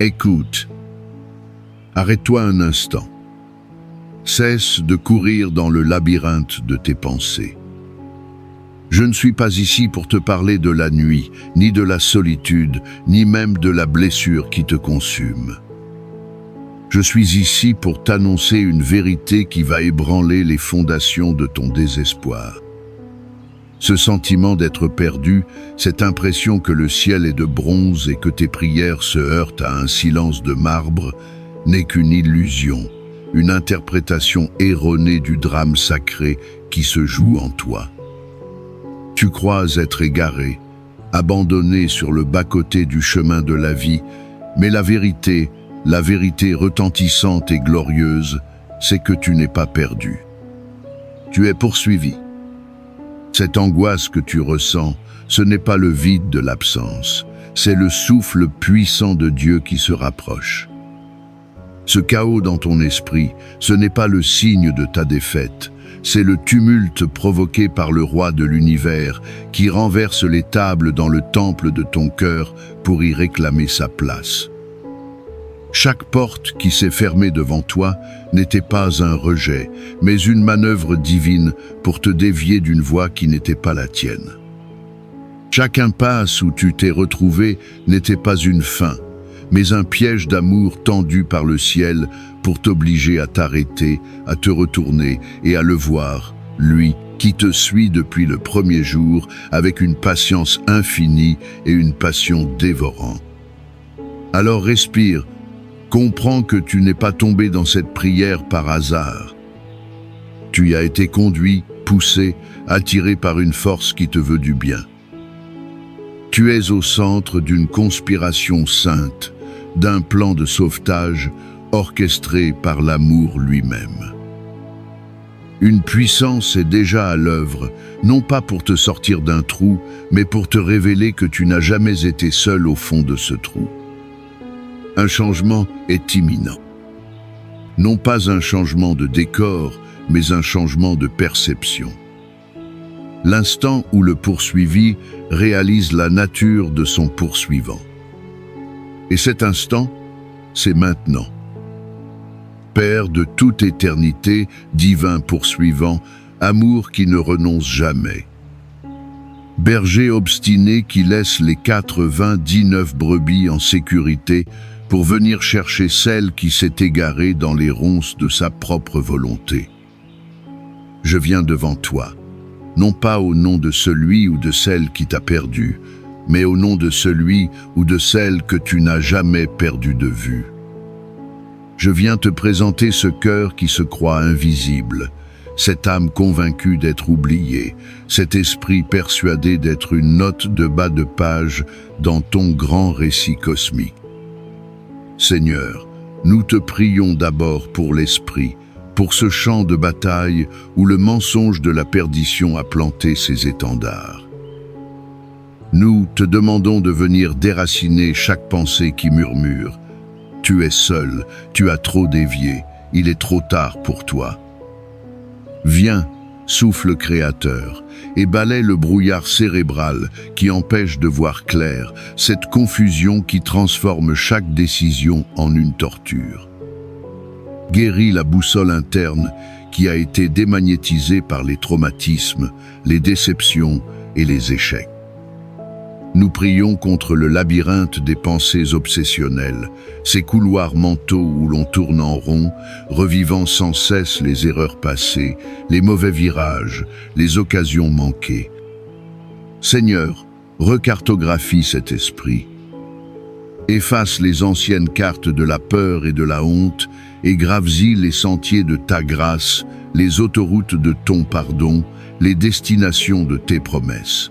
Écoute. Arrête-toi un instant. Cesse de courir dans le labyrinthe de tes pensées. Je ne suis pas ici pour te parler de la nuit, ni de la solitude, ni même de la blessure qui te consume. Je suis ici pour t'annoncer une vérité qui va ébranler les fondations de ton désespoir. Ce sentiment d'être perdu, cette impression que le ciel est de bronze et que tes prières se heurtent à un silence de marbre, n'est qu'une illusion, une interprétation erronée du drame sacré qui se joue en toi. Tu crois être égaré, abandonné sur le bas-côté du chemin de la vie, mais la vérité retentissante et glorieuse, c'est que tu n'es pas perdu. Tu es poursuivi. Cette angoisse que tu ressens, ce n'est pas le vide de l'absence, c'est le souffle puissant de Dieu qui se rapproche. Ce chaos dans ton esprit, ce n'est pas le signe de ta défaite, c'est le tumulte provoqué par le roi de l'univers qui renverse les tables dans le temple de ton cœur pour y réclamer sa place. Chaque porte qui s'est fermée devant toi n'était pas un rejet, mais une manœuvre divine pour te dévier d'une voie qui n'était pas la tienne. Chaque impasse où tu t'es retrouvé n'était pas une fin, mais un piège d'amour tendu par le ciel pour t'obliger à t'arrêter, à te retourner et à le voir, lui qui te suit depuis le premier jour avec une patience infinie et une passion dévorante. Alors respire. Comprends que tu n'es pas tombé dans cette prière par hasard. Tu y as été conduit, poussé, attiré par une force qui te veut du bien. Tu es au centre d'une conspiration sainte, d'un plan de sauvetage orchestré par l'amour lui-même. Une puissance est déjà à l'œuvre, non pas pour te sortir d'un trou, mais pour te révéler que tu n'as jamais été seul au fond de ce trou. Un changement est imminent. Non pas un changement de décor, mais un changement de perception. L'instant où le poursuivi réalise la nature de son poursuivant. Et cet instant, c'est maintenant. Père de toute éternité, divin poursuivant, amour qui ne renonce jamais. Berger obstiné qui laisse les 99 brebis en sécurité pour venir chercher celle qui s'est égarée dans les ronces de sa propre volonté. Je viens devant toi, non pas au nom de celui ou de celle qui t'a perdu, mais au nom de celui ou de celle que tu n'as jamais perdu de vue. Je viens te présenter ce cœur qui se croit invisible, cette âme convaincue d'être oubliée, cet esprit persuadé d'être une note de bas de page dans ton grand récit cosmique. Seigneur, nous te prions d'abord pour l'esprit, pour ce champ de bataille où le mensonge de la perdition a planté ses étendards. Nous te demandons de venir déraciner chaque pensée qui murmure. Tu es seul, tu as trop dévié, il est trop tard pour toi. Viens, souffle créateur, et balaie le brouillard cérébral qui empêche de voir clair, cette confusion qui transforme chaque décision en une torture. Guéris la boussole interne qui a été démagnétisée par les traumatismes, les déceptions et les échecs. Nous prions contre le labyrinthe des pensées obsessionnelles, ces couloirs mentaux où l'on tourne en rond, revivant sans cesse les erreurs passées, les mauvais virages, les occasions manquées. Seigneur, recartographie cet esprit. Efface les anciennes cartes de la peur et de la honte et grave-y les sentiers de ta grâce, les autoroutes de ton pardon, les destinations de tes promesses.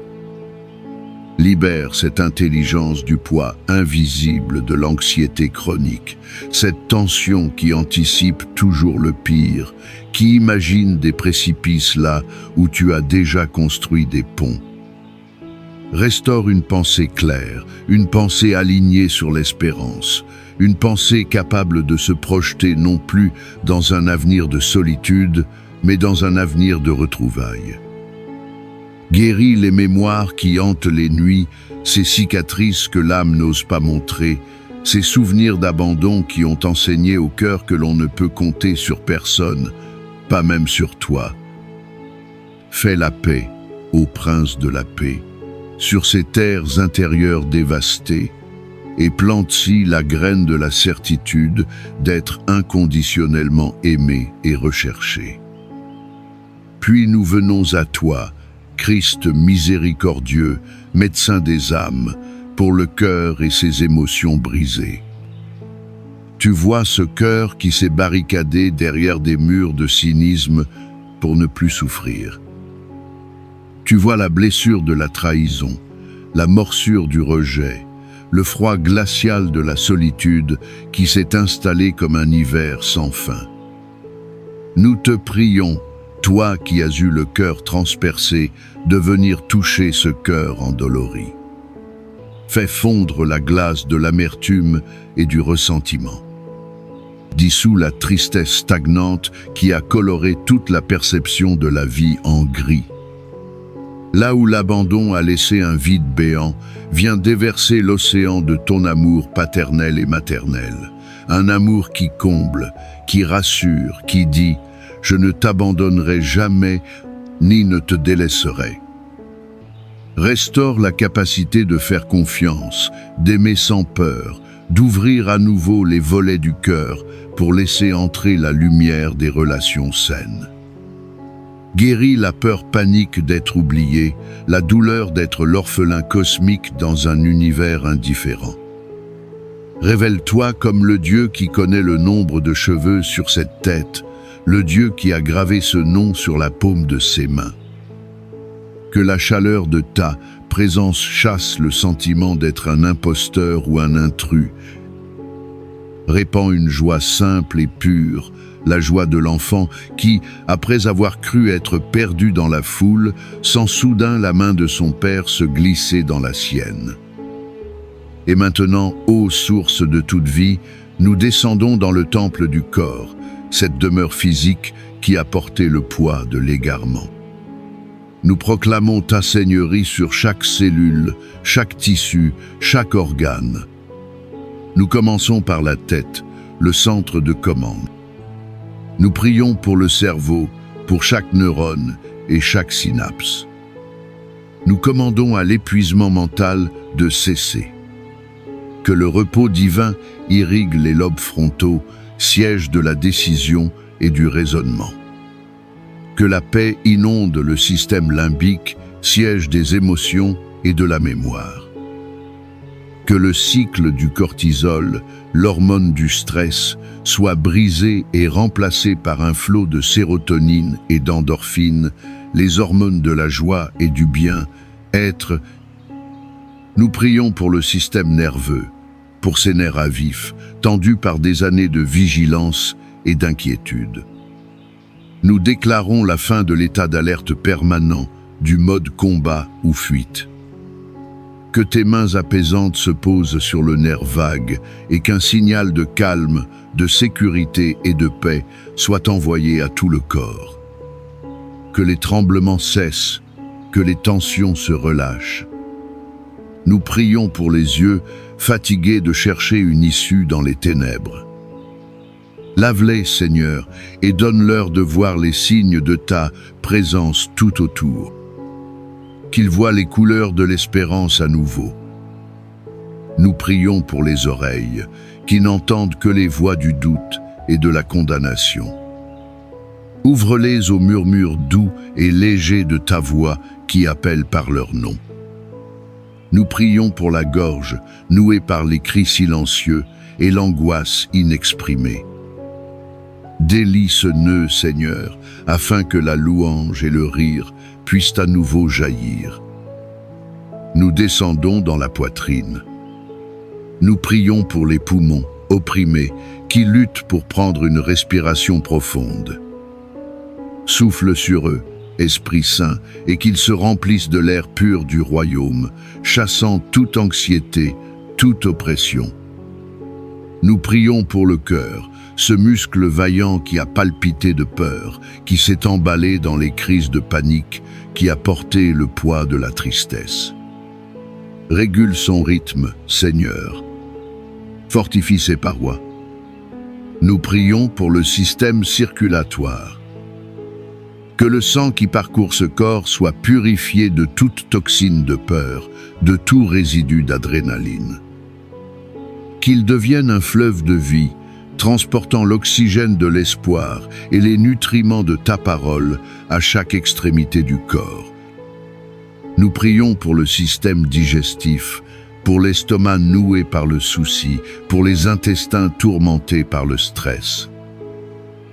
Libère cette intelligence du poids invisible de l'anxiété chronique, cette tension qui anticipe toujours le pire, qui imagine des précipices là où tu as déjà construit des ponts. Restaure une pensée claire, une pensée alignée sur l'espérance, une pensée capable de se projeter non plus dans un avenir de solitude, mais dans un avenir de retrouvailles. Guéris les mémoires qui hantent les nuits, ces cicatrices que l'âme n'ose pas montrer, Ces souvenirs d'abandon qui ont enseigné au cœur que l'on ne peut compter sur personne, pas même sur toi. Fais la paix, ô prince de la paix, sur ces terres intérieures dévastées, et plante-y la graine de la certitude d'être inconditionnellement aimé et recherché. Puis nous venons à toi, Christ miséricordieux, médecin des âmes, pour le cœur et ses émotions brisées. Tu vois ce cœur qui s'est barricadé derrière des murs de cynisme pour ne plus souffrir. Tu vois la blessure de la trahison, la morsure du rejet, le froid glacial de la solitude qui s'est installé comme un hiver sans fin. Nous te prions, toi qui as eu le cœur transpercé, de venir toucher ce cœur endolori. Fais fondre la glace de l'amertume et du ressentiment. Dissous la tristesse stagnante qui a coloré toute la perception de la vie en gris. Là où l'abandon a laissé un vide béant, viens déverser l'océan de ton amour paternel et maternel. Un amour qui comble, qui rassure, qui dit « Je ne t'abandonnerai jamais, ni ne te délaisserai ». Restaure la capacité de faire confiance, d'aimer sans peur, d'ouvrir à nouveau les volets du cœur pour laisser entrer la lumière des relations saines. Guéris la peur panique d'être oublié, la douleur d'être l'orphelin cosmique dans un univers indifférent. Révèle-toi comme le Dieu qui connaît le nombre de cheveux sur cette tête, le Dieu qui a gravé ce nom sur la paume de ses mains. Que la chaleur de ta présence chasse le sentiment d'être un imposteur ou un intrus. Répand une joie simple et pure, la joie de l'enfant qui, après avoir cru être perdu dans la foule, sent soudain la main de son père se glisser dans la sienne. Et maintenant, ô source de toute vie, nous descendons dans le temple du corps, cette demeure physique qui a porté le poids de l'égarement. Nous proclamons ta seigneurie sur chaque cellule, chaque tissu, chaque organe. Nous commençons par la tête, le centre de commande. Nous prions pour le cerveau, pour chaque neurone et chaque synapse. Nous commandons à l'épuisement mental de cesser. Que le repos divin irrigue les lobes frontaux, siège de la décision et du raisonnement. Que la paix inonde le système limbique, siège des émotions et de la mémoire. Que le cycle du cortisol, l'hormone du stress, soit brisé et remplacé par un flot de sérotonine et d'endorphine, les hormones de la joie et du bien-être. Nous prions pour le système nerveux, pour ses nerfs à vif, tendus par des années de vigilance et d'inquiétude. Nous déclarons la fin de l'état d'alerte permanent, du mode combat ou fuite. Que tes mains apaisantes se posent sur le nerf vague et qu'un signal de calme, de sécurité et de paix soit envoyé à tout le corps. Que les tremblements cessent, que les tensions se relâchent. Nous prions pour les yeux fatigués de chercher une issue dans les ténèbres. Lave-les, Seigneur, et donne-leur de voir les signes de ta présence tout autour. Qu'ils voient les couleurs de l'espérance à nouveau. Nous prions pour les oreilles, qui n'entendent que les voix du doute et de la condamnation. Ouvre-les aux murmures doux et légers de ta voix qui appelle par leur nom. Nous prions pour la gorge, nouée par les cris silencieux et l'angoisse inexprimée. Délie ce nœud, Seigneur, afin que la louange et le rire puissent à nouveau jaillir. Nous descendons dans la poitrine. Nous prions pour les poumons, opprimés, qui luttent pour prendre une respiration profonde. Souffle sur eux, Esprit Saint, et qu'ils se remplissent de l'air pur du royaume, chassant toute anxiété, toute oppression. Nous prions pour le cœur, ce muscle vaillant qui a palpité de peur, qui s'est emballé dans les crises de panique, qui a porté le poids de la tristesse. Régule son rythme, Seigneur. fortifie ses parois. Nous prions pour le système circulatoire. Que le sang qui parcourt ce corps soit purifié de toute toxine de peur, de tout résidu d'adrénaline. Qu'il devienne un fleuve de vie, transportant l'oxygène de l'espoir et les nutriments de ta parole à chaque extrémité du corps. Nous prions pour le système digestif, pour l'estomac noué par le souci, pour les intestins tourmentés par le stress.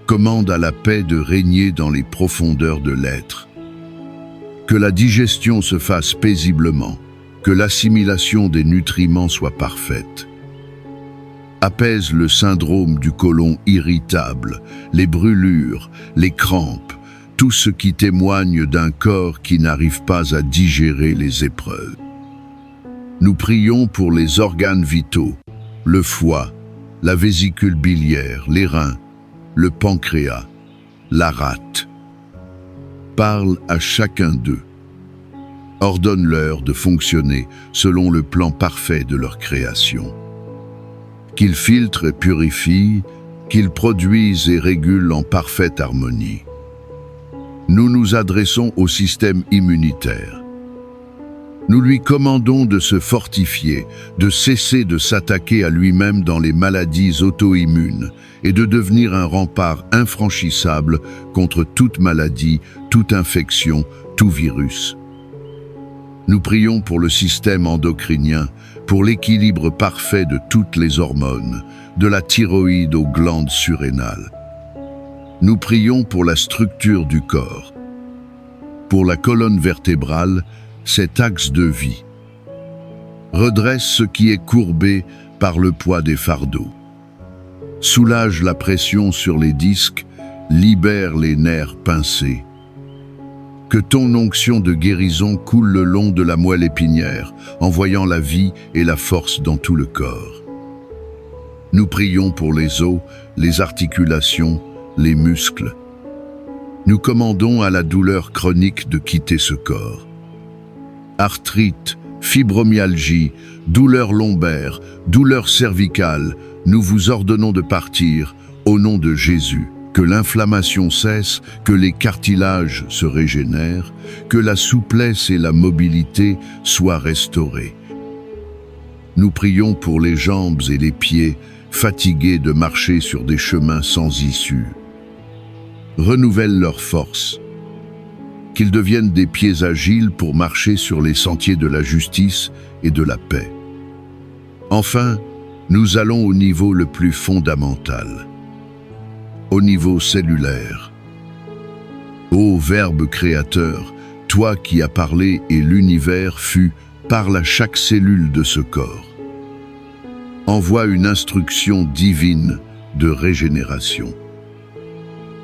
Commande à la paix de régner dans les profondeurs de l'être. Que la digestion se fasse paisiblement, que l'assimilation des nutriments soit parfaite. Apaise le syndrome du côlon irritable, les brûlures, les crampes, tout ce qui témoigne d'un corps qui n'arrive pas à digérer les épreuves. Nous prions pour les organes vitaux, le foie, la vésicule biliaire, les reins, le pancréas, la rate. Parle à chacun d'eux. Ordonne-leur de fonctionner selon le plan parfait de leur création. Qu'ils filtrent et purifient, qu'ils produisent et régulent en parfaite harmonie. Nous nous adressons au système immunitaire. Nous lui commandons de se fortifier, de cesser de s'attaquer à lui-même dans les maladies auto-immunes et de devenir un rempart infranchissable contre toute maladie, toute infection, tout virus. Nous prions pour le système endocrinien, pour l'équilibre parfait de toutes les hormones, de la thyroïde aux glandes surrénales. Nous prions pour la structure du corps, pour la colonne vertébrale, cet axe de vie. Redresse ce qui est courbé par le poids des fardeaux. Soulage la pression sur les disques, libère les nerfs pincés. Que ton onction de guérison coule le long de la moelle épinière, envoyant la vie et la force dans tout le corps. Nous prions pour les os, les articulations, les muscles. Nous commandons à la douleur chronique de quitter ce corps. Arthrite, fibromyalgie, douleur lombaire, douleur cervicale, nous vous ordonnons de partir au nom de Jésus. Que l'inflammation cesse, que les cartilages se régénèrent, que la souplesse et la mobilité soient restaurées. Nous prions pour les jambes et les pieds, fatigués de marcher sur des chemins sans issue. Renouvelle leur force. Qu'ils deviennent des pieds agiles pour marcher sur les sentiers de la justice et de la paix. Enfin, nous allons au niveau le plus fondamental. Au niveau cellulaire. Ô Verbe créateur, toi qui as parlé et l'univers fut, parle à chaque cellule de ce corps. Envoie une instruction divine de régénération.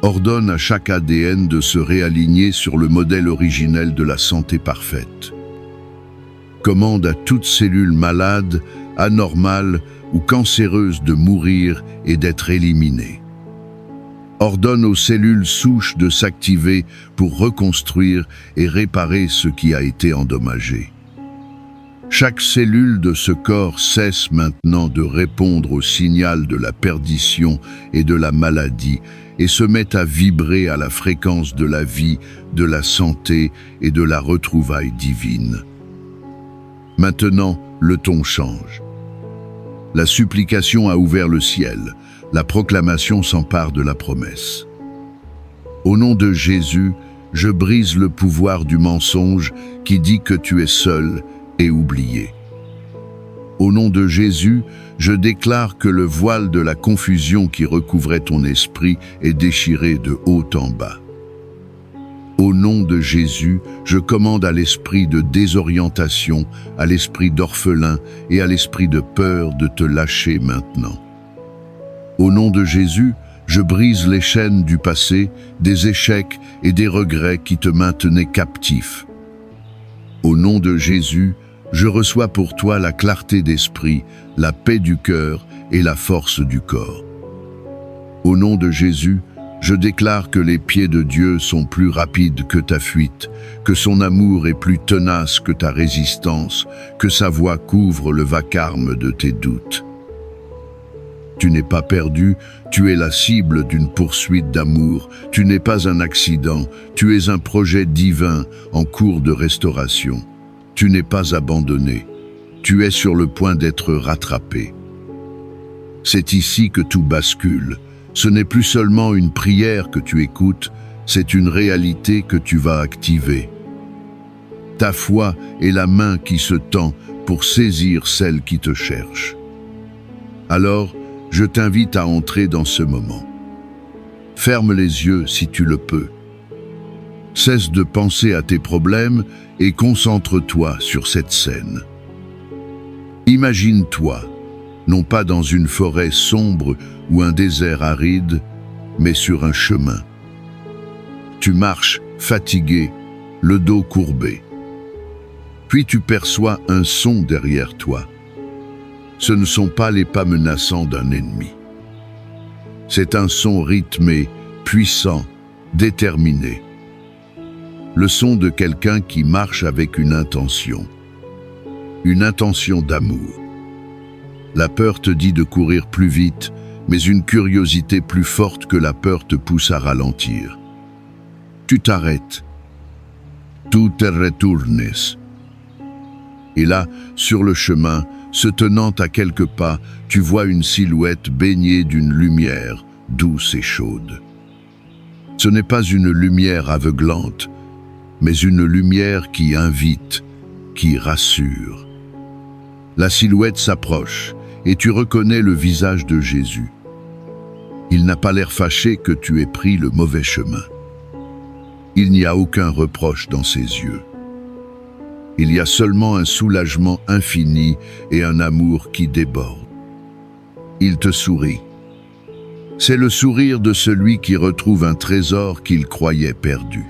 Ordonne à chaque ADN de se réaligner sur le modèle originel de la santé parfaite. Commande à toute cellule malade, anormale ou cancéreuse de mourir et d'être éliminée. Ordonne aux cellules souches de s'activer pour reconstruire et réparer ce qui a été endommagé. Chaque cellule de ce corps cesse maintenant de répondre au signal de la perdition et de la maladie et se met à vibrer à la fréquence de la vie, de la santé et de la retrouvaille divine. Maintenant, le ton change. La supplication a ouvert le ciel. La proclamation s'empare de la promesse. Au nom de Jésus, je brise le pouvoir du mensonge qui dit que tu es seul et oublié. Au nom de Jésus, je déclare que le voile de la confusion qui recouvrait ton esprit est déchiré de haut en bas. Au nom de Jésus, je commande à l'esprit de désorientation, à l'esprit d'orphelin et à l'esprit de peur de te lâcher maintenant. Au nom de Jésus, je brise les chaînes du passé, des échecs et des regrets qui te maintenaient captif. Au nom de Jésus, je reçois pour toi la clarté d'esprit, la paix du cœur et la force du corps. Au nom de Jésus, je déclare que les pieds de Dieu sont plus rapides que ta fuite, que son amour est plus tenace que ta résistance, que sa voix couvre le vacarme de tes doutes. Tu n'es pas perdu, tu es la cible d'une poursuite d'amour. Tu n'es pas un accident, tu es un projet divin en cours de restauration. Tu n'es pas abandonné, tu es sur le point d'être rattrapé. C'est ici que tout bascule. Ce n'est plus seulement une prière que tu écoutes, c'est une réalité que tu vas activer. Ta foi est la main qui se tend pour saisir celle qui te cherche. Alors, je t'invite à entrer dans ce moment. Ferme les yeux si tu le peux. Cesse de penser à tes problèmes et concentre-toi sur cette scène. Imagine-toi, non pas dans une forêt sombre ou un désert aride, mais sur un chemin. Tu marches, fatigué, le dos courbé. Puis tu perçois un son derrière toi. Ce ne sont pas les pas menaçants d'un ennemi. C'est un son rythmé, puissant, déterminé. Le son de quelqu'un qui marche avec une intention d'amour. La peur te dit de courir plus vite, mais une curiosité plus forte que la peur te pousse à ralentir. Tu t'arrêtes. Tu te retournes. Et là, sur le chemin, se tenant à quelques pas, tu vois une silhouette baignée d'une lumière douce et chaude. Ce n'est pas une lumière aveuglante, mais une lumière qui invite, qui rassure. La silhouette s'approche et tu reconnais le visage de Jésus. Il n'a pas l'air fâché que tu aies pris le mauvais chemin. Il n'y a aucun reproche dans ses yeux. Il y a seulement un soulagement infini et un amour qui déborde. Il te sourit. C'est le sourire de celui qui retrouve un trésor qu'il croyait perdu.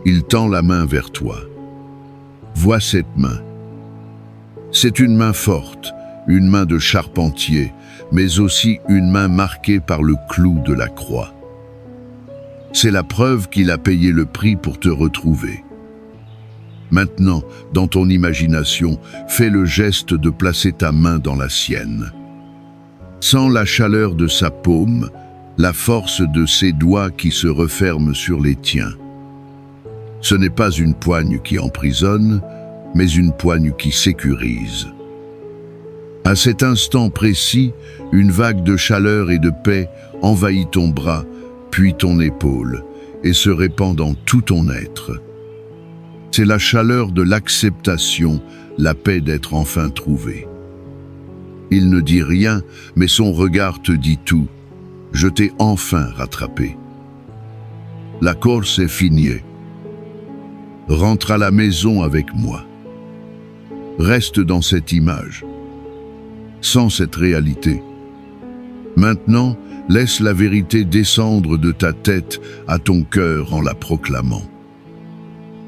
Il tend la main vers toi. Vois cette main. C'est une main forte, une main de charpentier, mais aussi une main marquée par le clou de la croix. C'est la preuve qu'il a payé le prix pour te retrouver. Maintenant, dans ton imagination, fais le geste de placer ta main dans la sienne. Sens la chaleur de sa paume, la force de ses doigts qui se referment sur les tiens. Ce n'est pas une poigne qui emprisonne, mais une poigne qui sécurise. À cet instant précis, une vague de chaleur et de paix envahit ton bras, puis ton épaule, et se répand dans tout ton être. C'est la chaleur de l'acceptation, la paix d'être enfin trouvée. Il ne dit rien, mais son regard te dit tout. Je t'ai enfin rattrapé. La course est finie. Rentre à la maison avec moi. Reste dans cette image, sans cette réalité. Maintenant, laisse la vérité descendre de ta tête à ton cœur en la proclamant.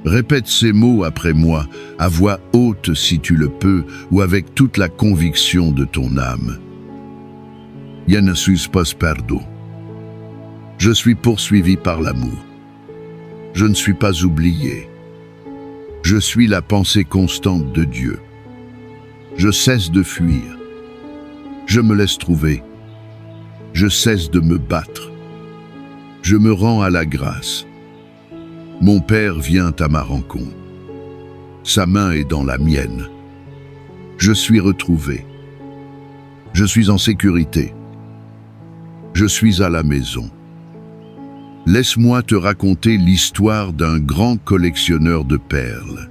Répète ces mots après moi, à voix haute si tu le peux, ou avec toute la conviction de ton âme. Je ne suis pas perdu. Je suis poursuivi par l'amour. Je ne suis pas oublié. Je suis la pensée constante de Dieu. Je cesse de fuir. Je me laisse trouver. Je cesse de me battre. Je me rends à la grâce. Mon Père vient à ma rencontre. Sa main est dans la mienne. Je suis retrouvé. Je suis en sécurité. Je suis à la maison. Laisse-moi te raconter l'histoire d'un grand collectionneur de perles.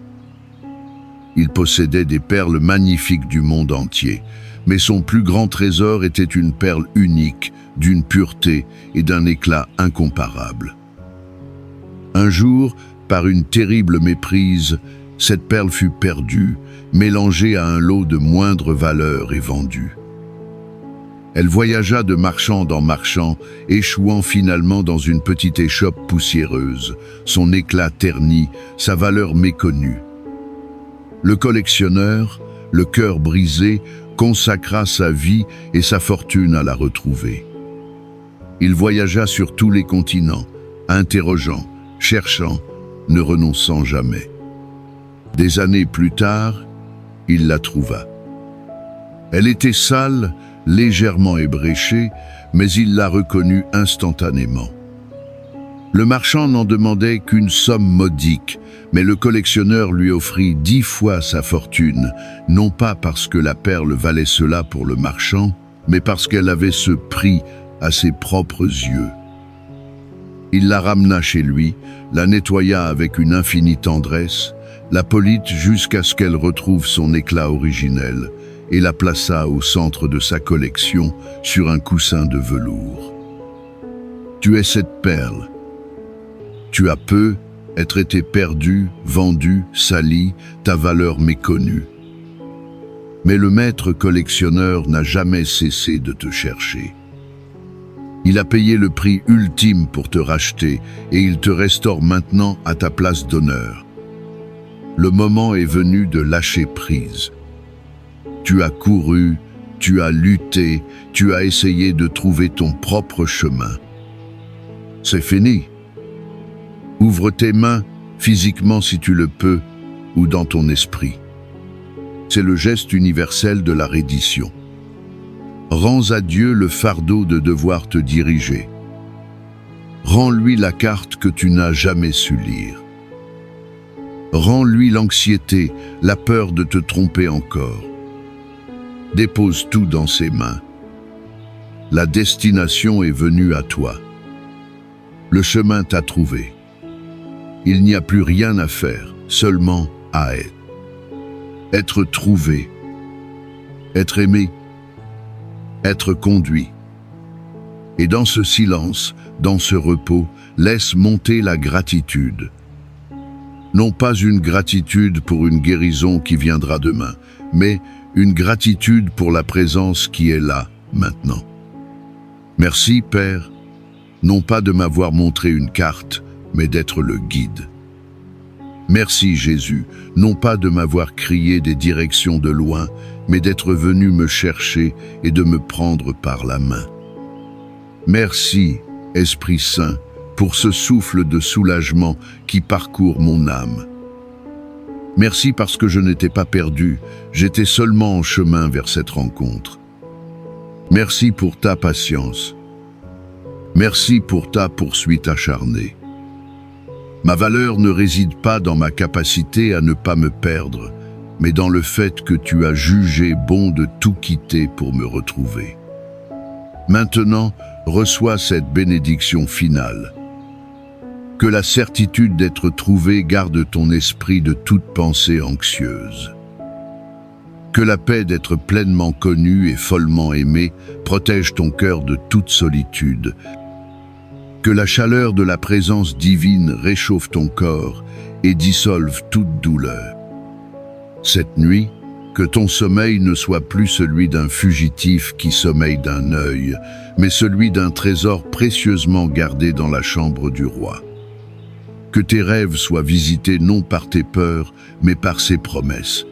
Il possédait des perles magnifiques du monde entier, mais son plus grand trésor était une perle unique, d'une pureté et d'un éclat incomparable. Un jour, par une terrible méprise, cette perle fut perdue, mélangée à un lot de moindre valeur et vendue. Elle voyagea de marchand en marchand, échouant finalement dans une petite échoppe poussiéreuse, son éclat terni, sa valeur méconnue. Le collectionneur, le cœur brisé, consacra sa vie et sa fortune à la retrouver. Il voyagea sur tous les continents, interrogeant, cherchant, ne renonçant jamais. Des années plus tard, il la trouva. Elle était sale, légèrement ébréchée, mais il l'a reconnue instantanément. Le marchand n'en demandait qu'une somme modique, mais le collectionneur lui offrit 10 fois sa fortune, non pas parce que la perle valait cela pour le marchand, mais parce qu'elle avait ce prix à ses propres yeux. Il la ramena chez lui, la nettoya avec une infinie tendresse, la polit jusqu'à ce qu'elle retrouve son éclat originel, et la plaça au centre de sa collection sur un coussin de velours. Tu es cette perle. Tu as peu être été perdu, vendu, sali, ta valeur méconnue. Mais le maître collectionneur n'a jamais cessé de te chercher. Il a payé le prix ultime pour te racheter et il te restaure maintenant à ta place d'honneur. Le moment est venu de lâcher prise. Tu as couru, tu as lutté, tu as essayé de trouver ton propre chemin. C'est fini. Ouvre tes mains, physiquement si tu le peux, ou dans ton esprit. C'est le geste universel de la reddition. Rends à Dieu le fardeau de devoir te diriger. Rends-lui la carte que tu n'as jamais su lire. Rends-lui l'anxiété, la peur de te tromper encore. Dépose tout dans ses mains. La destination est venue à toi. Le chemin t'a trouvé. Il n'y a plus rien à faire, seulement à être. Être trouvé, être aimé, être conduit. Et dans ce silence, dans ce repos, laisse monter la gratitude. Non pas une gratitude pour une guérison qui viendra demain, mais une gratitude pour la présence qui est là, maintenant. Merci, Père, non pas de m'avoir montré une carte, mais d'être le guide. Merci, Jésus, non pas de m'avoir crié des directions de loin, mais d'être venu me chercher et de me prendre par la main. Merci, Esprit Saint, pour ce souffle de soulagement qui parcourt mon âme. Merci parce que je n'étais pas perdu, j'étais seulement en chemin vers cette rencontre. Merci pour ta patience. Merci pour ta poursuite acharnée. Ma valeur ne réside pas dans ma capacité à ne pas me perdre, mais dans le fait que tu as jugé bon de tout quitter pour me retrouver. Maintenant, reçois cette bénédiction finale. Que la certitude d'être trouvé garde ton esprit de toute pensée anxieuse. Que la paix d'être pleinement connu et follement aimé protège ton cœur de toute solitude. Que la chaleur de la présence divine réchauffe ton corps et dissolve toute douleur. Cette nuit, que ton sommeil ne soit plus celui d'un fugitif qui sommeille d'un œil, mais celui d'un trésor précieusement gardé dans la chambre du roi. Que tes rêves soient visités non par tes peurs, mais par ses promesses.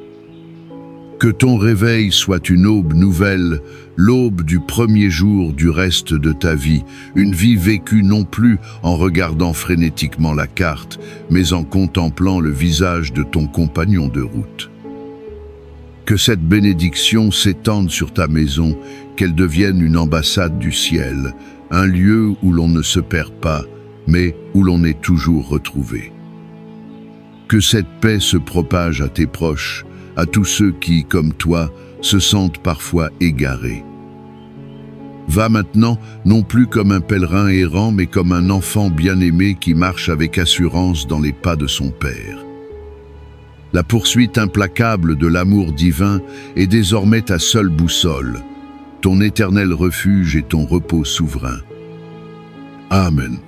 Que ton réveil soit une aube nouvelle, l'aube du premier jour du reste de ta vie, une vie vécue non plus en regardant frénétiquement la carte, mais en contemplant le visage de ton compagnon de route. Que cette bénédiction s'étende sur ta maison, qu'elle devienne une ambassade du ciel, un lieu où l'on ne se perd pas, mais où l'on est toujours retrouvé. Que cette paix se propage à tes proches, à tous ceux qui, comme toi, se sentent parfois égarés. Va maintenant, non plus comme un pèlerin errant, mais comme un enfant bien-aimé qui marche avec assurance dans les pas de son Père. La poursuite implacable de l'amour divin est désormais ta seule boussole, ton éternel refuge et ton repos souverain. Amen.